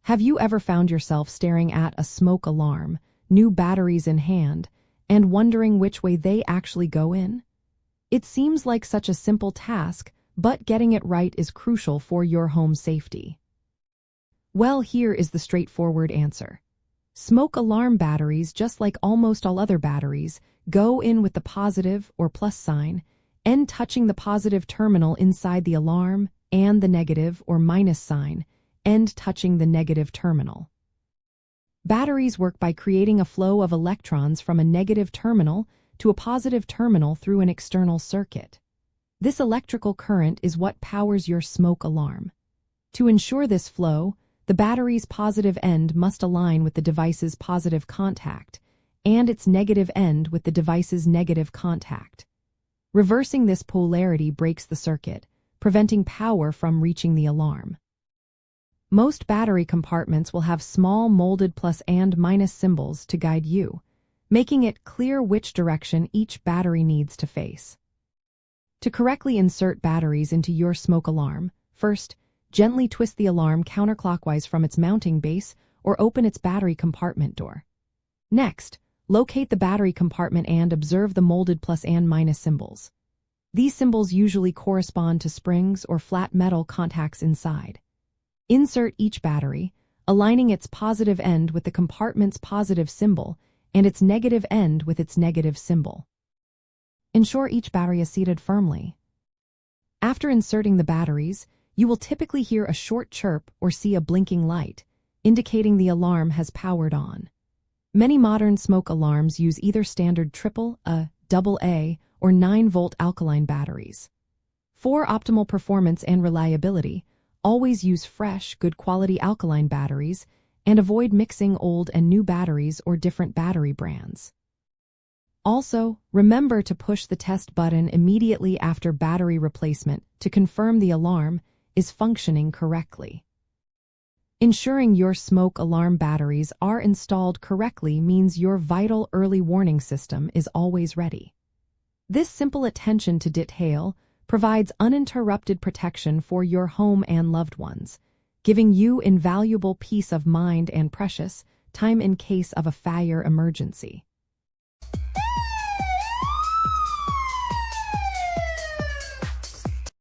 Have you ever found yourself staring at a smoke alarm, new batteries in hand, and wondering which way they actually go in? It seems like such a simple task, but getting it right is crucial for your home safety. Well, here is the straightforward answer. Smoke alarm batteries, just like almost all other batteries, go in with the positive or plus sign, end touching the positive terminal inside the alarm, and the negative or minus sign, end touching the negative terminal. Batteries work by creating a flow of electrons from a negative terminal to a positive terminal through an external circuit. This electrical current is what powers your smoke alarm. To ensure this flow, the battery's positive end must align with the device's positive contact, and its negative end with the device's negative contact. Reversing this polarity breaks the circuit, preventing power from reaching the alarm. Most battery compartments will have small molded plus and minus symbols to guide you, making it clear which direction each battery needs to face. To correctly insert batteries into your smoke alarm, first, gently twist the alarm counterclockwise from its mounting base or open its battery compartment door. Next, locate the battery compartment and observe the molded plus and minus symbols. These symbols usually correspond to springs or flat metal contacts inside. Insert each battery, aligning its positive end with the compartment's positive symbol and its negative end with its negative symbol. Ensure each battery is seated firmly. After inserting the batteries, you will typically hear a short chirp or see a blinking light, indicating the alarm has powered on. Many modern smoke alarms use either standard AAA, AA, or 9-volt alkaline batteries. For optimal performance and reliability, always use fresh, good-quality alkaline batteries and avoid mixing old and new batteries or different battery brands. Also, remember to push the test button immediately after battery replacement to confirm the alarm is functioning correctly. Ensuring your smoke alarm batteries are installed correctly means your vital early warning system is always ready. This simple attention to detail provides uninterrupted protection for your home and loved ones, giving you invaluable peace of mind and precious time in case of a fire emergency.